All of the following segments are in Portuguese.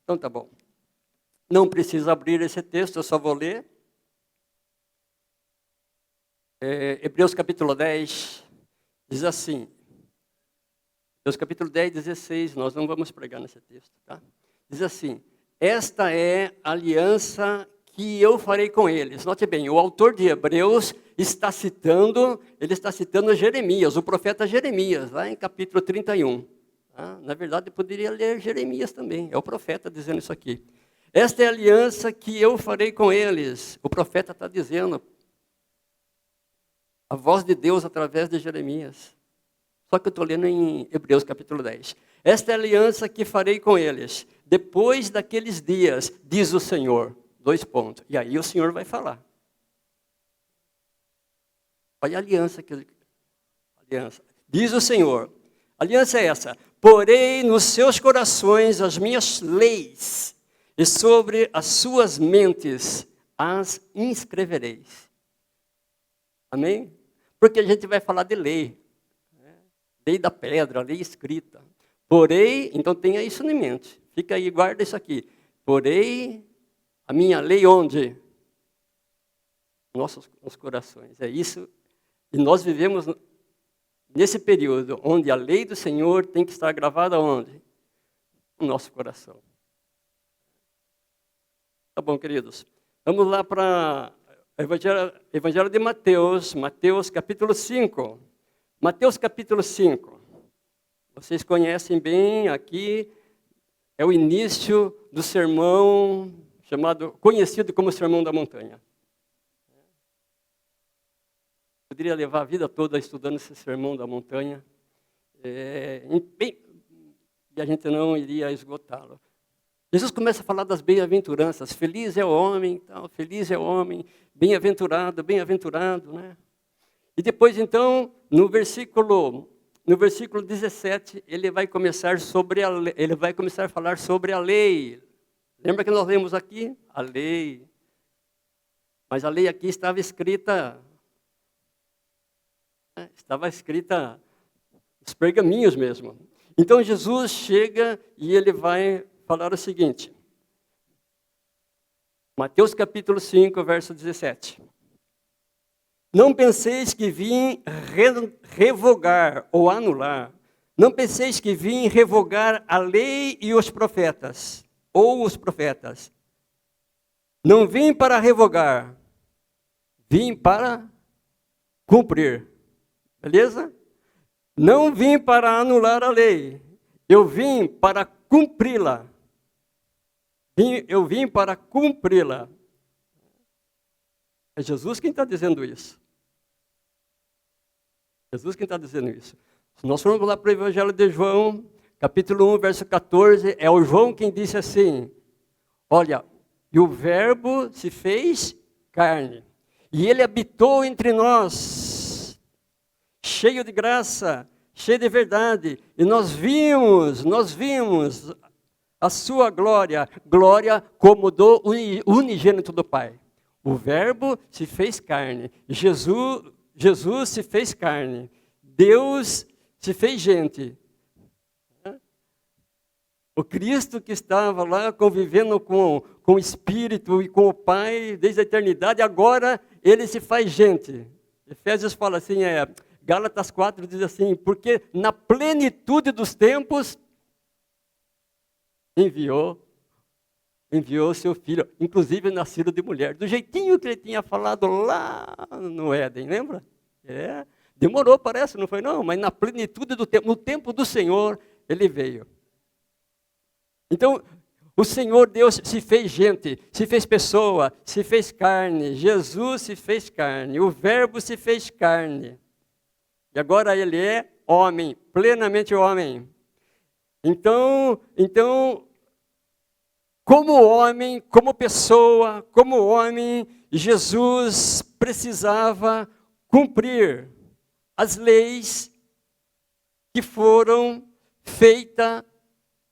Então tá bom. Não precisa abrir esse texto, eu só vou ler. Hebreus capítulo 10 diz assim. Hebreus capítulo 10, 16, nós não vamos pregar nesse texto, tá? Diz assim: esta é a aliança que eu farei com eles. Note bem, o autor de Hebreus está citando Jeremias, o profeta Jeremias, lá em capítulo 31. Tá? Na verdade, eu poderia ler Jeremias também, é o profeta dizendo isso aqui. Esta é a aliança que eu farei com eles. O profeta está dizendo, a voz de Deus através de Jeremias. Só que eu estou lendo em Hebreus capítulo 10. Esta é a aliança que farei com eles. Depois daqueles dias, diz o Senhor. 2 pontos. E aí o Senhor vai falar. Olha a aliança. Aliança. Diz o Senhor. A aliança é essa. Porei nos seus corações as minhas leis. E sobre as suas mentes as inscrevereis. Amém? Porque a gente vai falar de lei. Lei da pedra, lei escrita. Porém, então tenha isso em mente. Fica aí, guarda isso aqui. Porém, a minha lei onde? Nos corações. É isso. E nós vivemos nesse período onde a lei do Senhor tem que estar gravada onde? No nosso coração. Tá bom, queridos. Vamos lá para o Evangelho de Mateus. Mateus capítulo 5. Mateus capítulo 5, vocês conhecem bem aqui, é o início do sermão conhecido como Sermão da Montanha. Poderia levar a vida toda estudando esse Sermão da Montanha, e a gente não iria esgotá-lo. Jesus começa a falar das bem-aventuranças, feliz é o homem, feliz é o homem, bem-aventurado, né? E depois, então, no versículo 17, ele vai começar a falar sobre a lei. Lembra que nós lemos aqui? A lei. Mas a lei aqui estava escrita nos pergaminhos mesmo. Então, Jesus chega e ele vai falar o seguinte. Mateus capítulo 5, verso 17. Não penseis que vim revogar ou anular. Não penseis que vim revogar a lei e os profetas. Ou os profetas. Não vim para revogar. Vim para cumprir. Beleza? Não vim para anular a lei. Eu vim para cumpri-la. Eu vim para cumpri-la. É Jesus quem está dizendo isso. Jesus quem está dizendo isso. Se nós formos lá para o Evangelho de João, capítulo 1, verso 14, é o João quem disse assim, olha, e o verbo se fez carne, e ele habitou entre nós, cheio de graça, cheio de verdade, e nós vimos a sua glória como do unigênito do Pai. O verbo se fez carne, Jesus se fez carne, Deus se fez gente. O Cristo que estava lá convivendo com o Espírito e com o Pai desde a eternidade, agora ele se faz gente. Efésios fala assim, Gálatas 4 diz assim, porque na plenitude dos tempos enviou seu filho, inclusive nascido de mulher, do jeitinho que ele tinha falado lá no Éden, lembra? Demorou, parece, não foi não, mas na plenitude do tempo, no tempo do Senhor, ele veio. Então, o Senhor Deus se fez gente, se fez pessoa, se fez carne, Jesus se fez carne, o Verbo se fez carne. E agora ele é homem, plenamente homem. Então, como homem, como pessoa, como homem, Jesus precisava cumprir as leis que foram feitas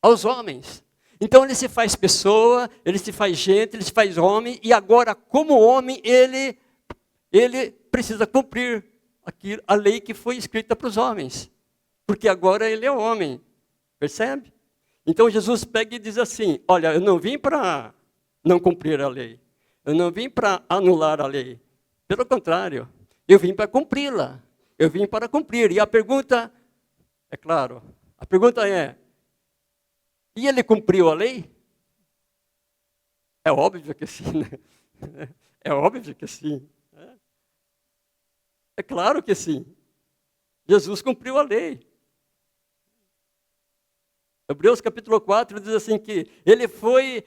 aos homens. Então ele se faz pessoa, ele se faz gente, ele se faz homem, e agora, como homem, ele precisa cumprir a lei que foi escrita para os homens. Porque agora ele é homem, percebe? Então Jesus pega e diz assim, olha, eu não vim para não cumprir a lei. Eu não vim para anular a lei. Pelo contrário, eu vim para cumpri-la. Eu vim para cumprir. E a pergunta, é claro, a pergunta é, e ele cumpriu a lei? É óbvio que sim, né? É óbvio que sim. É claro que sim. Jesus cumpriu a lei. Hebreus capítulo 4 diz assim que ele foi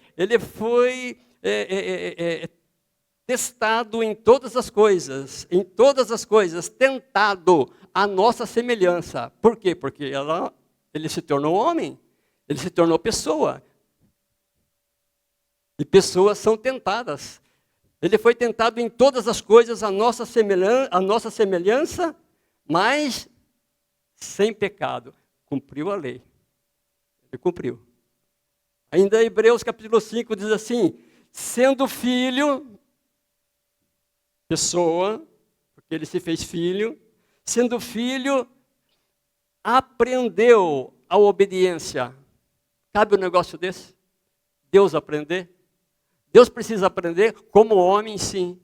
testado em todas as coisas, tentado à nossa semelhança. Por quê? Porque ele se tornou homem, ele se tornou pessoa. E pessoas são tentadas. Ele foi tentado em todas as coisas, à nossa semelhança, mas sem pecado. Cumpriu a lei. Ele cumpriu. Ainda Hebreus capítulo 5 diz assim, sendo filho, pessoa, porque ele se fez filho, sendo filho, aprendeu a obediência. Cabe um negócio desse? Deus aprender? Deus precisa aprender como homem, sim.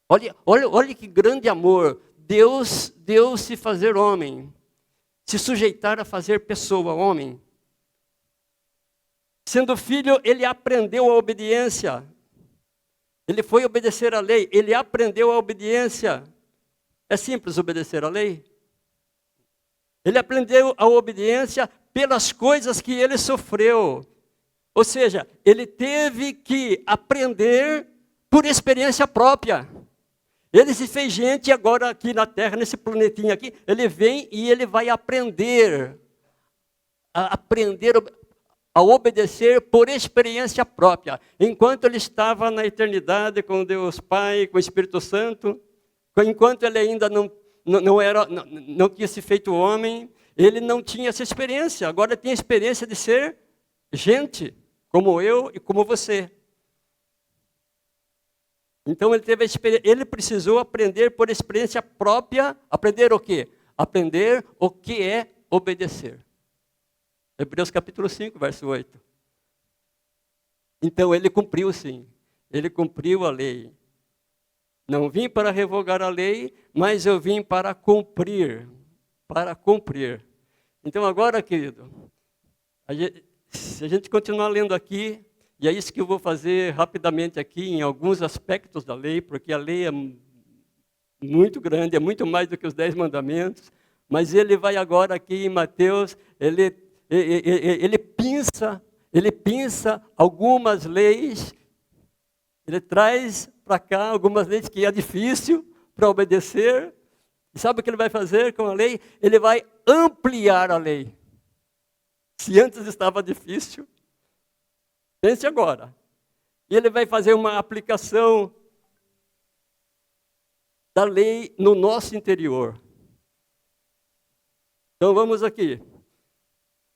Olha que grande amor. Deus se fazer homem, se sujeitar a fazer pessoa, homem. Sendo filho, ele aprendeu a obediência. Ele foi obedecer à lei, ele aprendeu a obediência. É simples obedecer à lei? Ele aprendeu a obediência pelas coisas que ele sofreu. Ou seja, ele teve que aprender por experiência própria. Ele se fez gente agora aqui na Terra, nesse planetinha aqui, ele vem e ele vai aprender a obedecer por experiência própria. Enquanto ele estava na eternidade com Deus Pai, com o Espírito Santo, enquanto ele ainda não tinha se feito homem, ele não tinha essa experiência. Agora tem a experiência de ser gente, como eu e como você. Então ele precisou aprender por experiência própria, aprender o quê? Aprender o que é obedecer. Hebreus capítulo 5, verso 8. Então ele cumpriu sim, ele cumpriu a lei. Não vim para revogar a lei, mas eu vim para cumprir. Para cumprir. Então agora, querido, se a gente continuar lendo aqui, e é isso que eu vou fazer rapidamente aqui, em alguns aspectos da lei, porque a lei é muito grande, é muito mais do que os 10 mandamentos, mas ele vai agora aqui em Mateus, ele pinça algumas leis, ele traz para cá algumas leis que é difícil para obedecer. E sabe o que ele vai fazer com a lei? Ele vai ampliar a lei. Se antes estava difícil, pense agora. E ele vai fazer uma aplicação da lei no nosso interior. Então vamos aqui.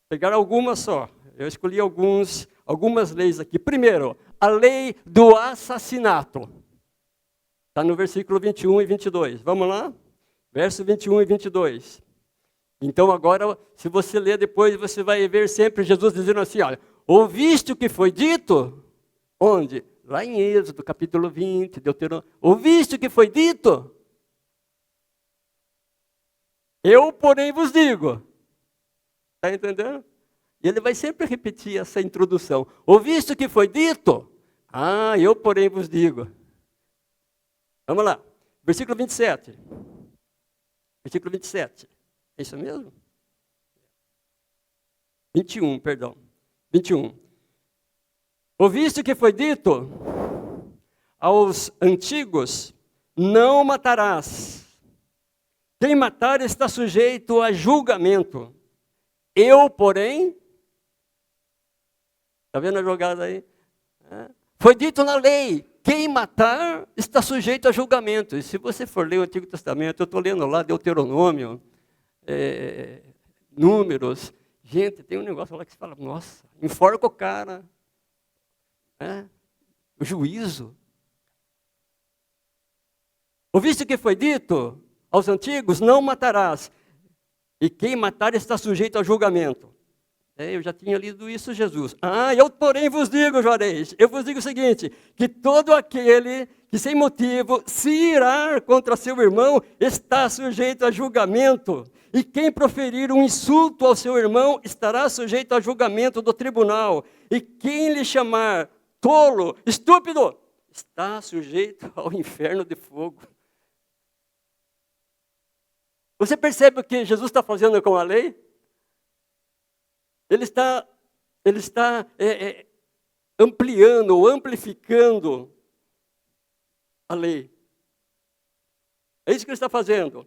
Pegar algumas só. Eu escolhi algumas leis aqui. Primeiro, a lei do assassinato. Está no versículo 21 e 22. Vamos lá? Verso 21 e 22. Então agora, se você ler depois, você vai ver sempre Jesus dizendo assim, olha, ouviste o que foi dito? Onde? Lá em Êxodo, capítulo 20, Deuteronômio. Ouviste o que foi dito? Eu, porém, vos digo. Está entendendo? E ele vai sempre repetir essa introdução. Ouviste o que foi dito? Ah, eu, porém, vos digo. Vamos lá. Versículo 27. Versículo 27. É isso mesmo? 21, perdão. 21. Ouviste o que foi dito aos antigos? Não matarás. Quem matar está sujeito a julgamento. Eu, porém... Está vendo a jogada aí? Foi dito na lei. Quem matar está sujeito a julgamento. E se você for ler o Antigo Testamento, eu estou lendo lá Deuteronômio, Números. Gente, tem um negócio lá que você fala, nossa, enforca o cara. O juízo. Ouviste o que foi dito aos antigos? Não matarás. E quem matar está sujeito a julgamento. Eu já tinha lido isso, Jesus. Eu porém vos digo, Juarez, eu vos digo o seguinte, que todo aquele que sem motivo se irar contra seu irmão está sujeito a julgamento. E quem proferir um insulto ao seu irmão estará sujeito a julgamento do tribunal. E quem lhe chamar tolo, estúpido, está sujeito ao inferno de fogo. Você percebe o que Jesus está fazendo com a lei? Ele está ampliando ou amplificando a lei. É isso que ele está fazendo.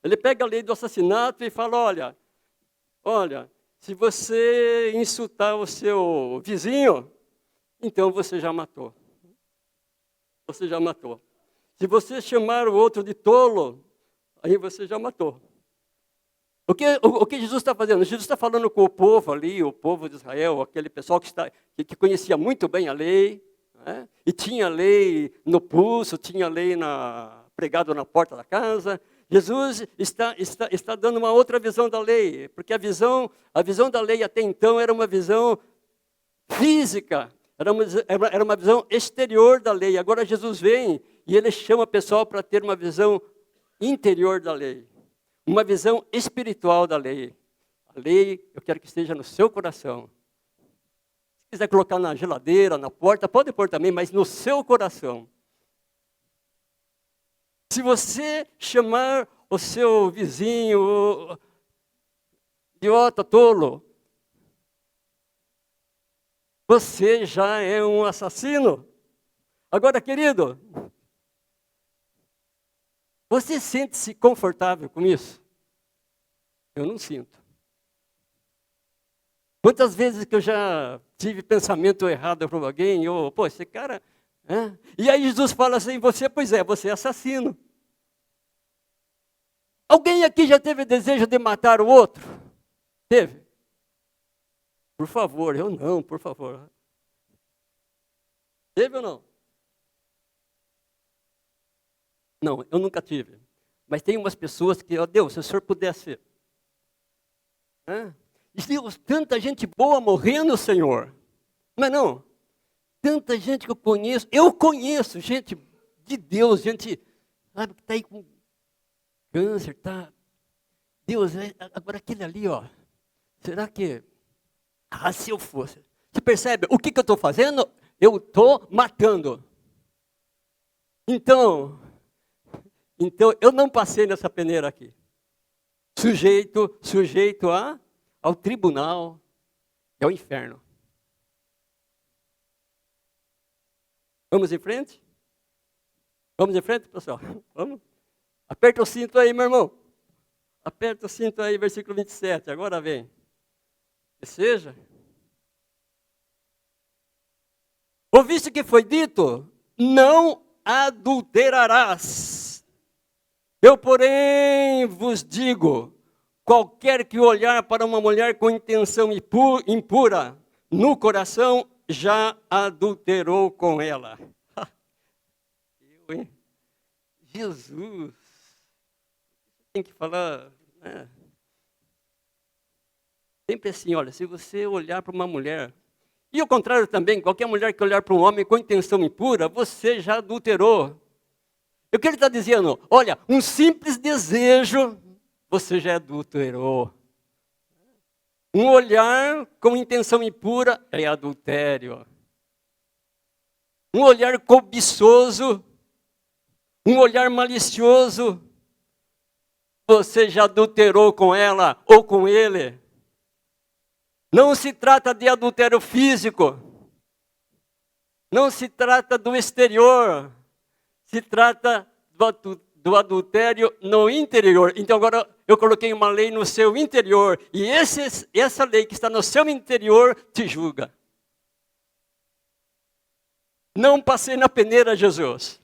Ele pega a lei do assassinato e fala, olha, se você insultar o seu vizinho, então você já matou. Você já matou. Se você chamar o outro de tolo, aí você já matou. O que Jesus está fazendo? Jesus está falando com o povo ali, o povo de Israel, aquele pessoal que conhecia muito bem a lei, né? E tinha a lei no pulso, tinha a lei pregado na porta da casa. Jesus está dando uma outra visão da lei, porque a visão da lei até então era uma visão física, era uma visão exterior da lei. Agora Jesus vem e ele chama o pessoal para ter uma visão interior da lei. Uma visão espiritual da lei. A lei, eu quero que esteja no seu coração. Se quiser colocar na geladeira, na porta, pode pôr também, mas no seu coração. Se você chamar o seu vizinho idiota, tolo, você já é um assassino. Agora, querido, você sente-se confortável com isso? Eu não sinto. Quantas vezes que eu já tive pensamento errado para alguém, esse cara... E aí Jesus fala assim, você é assassino. Alguém aqui já teve desejo de matar o outro? Teve? Por favor, eu não, por favor. Teve ou não? Não, eu nunca tive. Mas tem umas pessoas que, Deus, se o Senhor pudesse... Deus, tanta gente boa morrendo, Senhor. Mas não. Tanta gente que eu conheço gente de Deus, gente, sabe, que está aí com câncer, tá? Deus, agora aquele ali, será que... se eu fosse... Você percebe? O que eu estou fazendo? Eu estou matando. Então, eu não passei nessa peneira aqui. Sujeito ao tribunal e ao inferno. Vamos em frente? Vamos em frente, pessoal? Vamos? Aperta o cinto aí, meu irmão. Aperta o cinto aí, versículo 27. Agora vem. Que seja. Ouviste que foi dito? Não adulterarás. Eu, porém, vos digo, qualquer que olhar para uma mulher com intenção impura no coração, já adulterou com ela. Jesus. Tem que falar, né? Sempre assim, olha, se você olhar para uma mulher, e ao contrário também, qualquer mulher que olhar para um homem com intenção impura, você já adulterou. E o que ele está dizendo? Olha, um simples desejo, você já adulterou. Um olhar com intenção impura é adultério. Um olhar cobiçoso, um olhar malicioso, você já adulterou com ela ou com ele. Não se trata de adultério físico. Não se trata do exterior. Se trata do adultério no interior. Então agora eu coloquei uma lei no seu interior. E essa lei que está no seu interior te julga. Não passei na peneira, Jesus.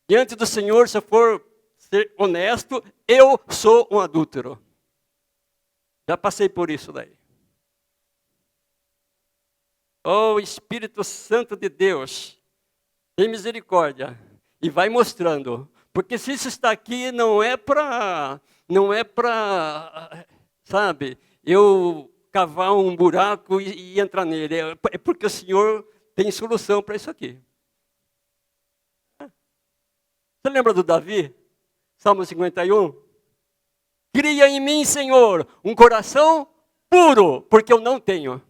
Diante do Senhor, se eu for ser honesto, eu sou um adúltero. Já passei por isso daí. Oh, Espírito Santo de Deus, tem misericórdia e vai mostrando Porque se isso está aqui, não é para, sabe, eu cavar um buraco e entrar nele. É porque o Senhor tem solução para isso aqui. Você lembra do Davi? Salmo 51? Cria em mim, Senhor, um coração puro, porque eu não tenho.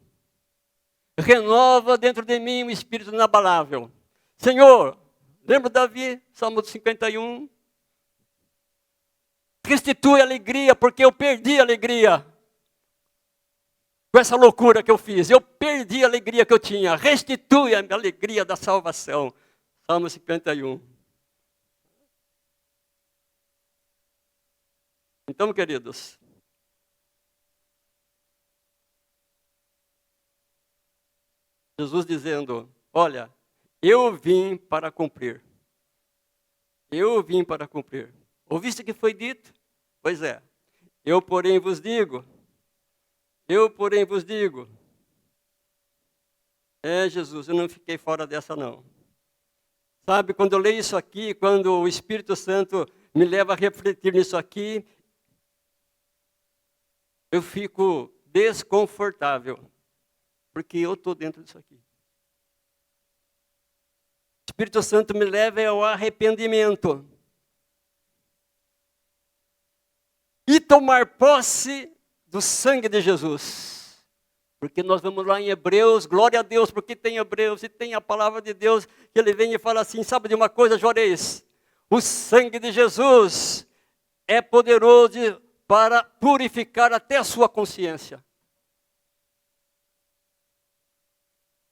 Renova dentro de mim um espírito inabalável. Senhor, lembra do Davi? Salmo 51? Restitui a alegria, porque eu perdi a alegria. Com essa loucura que eu fiz, eu perdi a alegria que eu tinha. Restitui a alegria da salvação. Salmo 51. Então, queridos, Jesus dizendo, olha, eu vim para cumprir. Eu vim para cumprir. Ouviste o que foi dito? Pois é. Eu, porém, vos digo. Jesus, eu não fiquei fora dessa, não. Sabe, quando eu leio isso aqui, quando o Espírito Santo me leva a refletir nisso aqui, eu fico desconfortável, porque eu estou dentro disso aqui. O Espírito Santo me leva ao arrependimento. E tomar posse do sangue de Jesus. Porque nós vamos lá em Hebreus, glória a Deus, porque tem Hebreus e tem a palavra de Deus, que ele vem e fala assim, sabe de uma coisa, Juarez? O sangue de Jesus é poderoso para purificar até a sua consciência.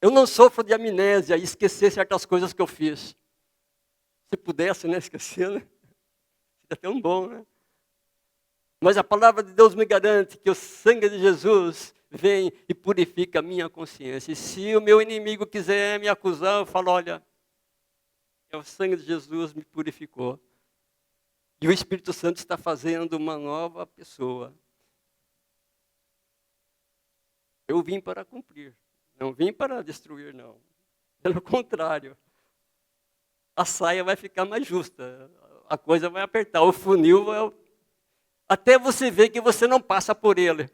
Eu não sofro de amnésia e esquecer certas coisas que eu fiz. Se pudesse, né, esquecer, né? Seria tão bom, né? Mas a palavra de Deus me garante que o sangue de Jesus vem e purifica a minha consciência. E se o meu inimigo quiser me acusar, eu falo, olha, o sangue de Jesus me purificou. E o Espírito Santo está fazendo uma nova pessoa. Eu vim para cumprir. Não vim para destruir, não. Pelo contrário. A saia vai ficar mais justa. A coisa vai apertar. O funil vai... Até você ver que você não passa por ele.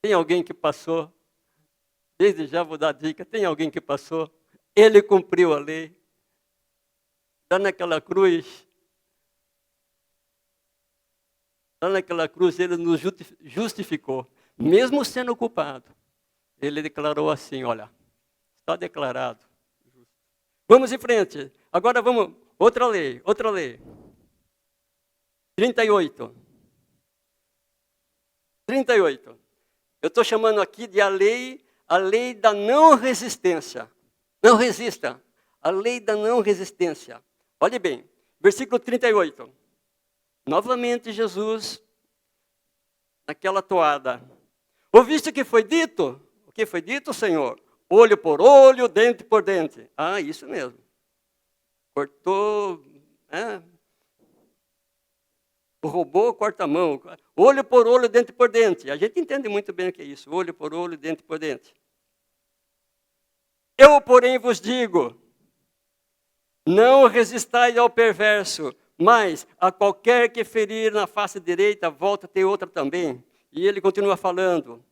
Tem alguém que passou? Desde já vou dar dica. Tem alguém que passou? Ele cumpriu a lei. Lá naquela cruz. Lá naquela cruz ele nos justificou. Mesmo sendo culpado. Ele declarou assim, olha, está declarado. Vamos em frente. Agora vamos, outra lei. 38. Eu estou chamando aqui de a lei da não resistência. Não resista. A lei da não resistência. Olhe bem, versículo 38. Novamente Jesus, naquela toada. Ouviste o que foi dito? O que foi dito, Senhor? Olho por olho, dente por dente. Ah, isso mesmo. Cortou, o robô corta a mão. Olho por olho, dente por dente. A gente entende muito bem o que é isso. Olho por olho, dente por dente. Eu, porém, vos digo, não resistais ao perverso, mas a qualquer que ferir na face direita, volta a ter outra também. E ele continua falando.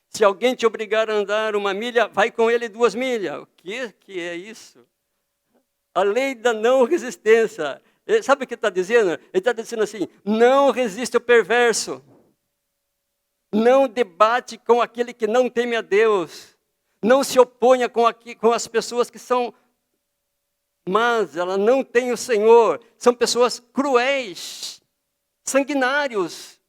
Se alguém te obrigar a andar 1 milha, vai com ele 2 milhas. O que é isso? A lei da não resistência. Sabe o que ele está dizendo? Ele está dizendo assim, não resiste ao perverso. Não debate com aquele que não teme a Deus. Não se oponha com as pessoas que são más, ela não tem o Senhor. São pessoas cruéis, sanguinários.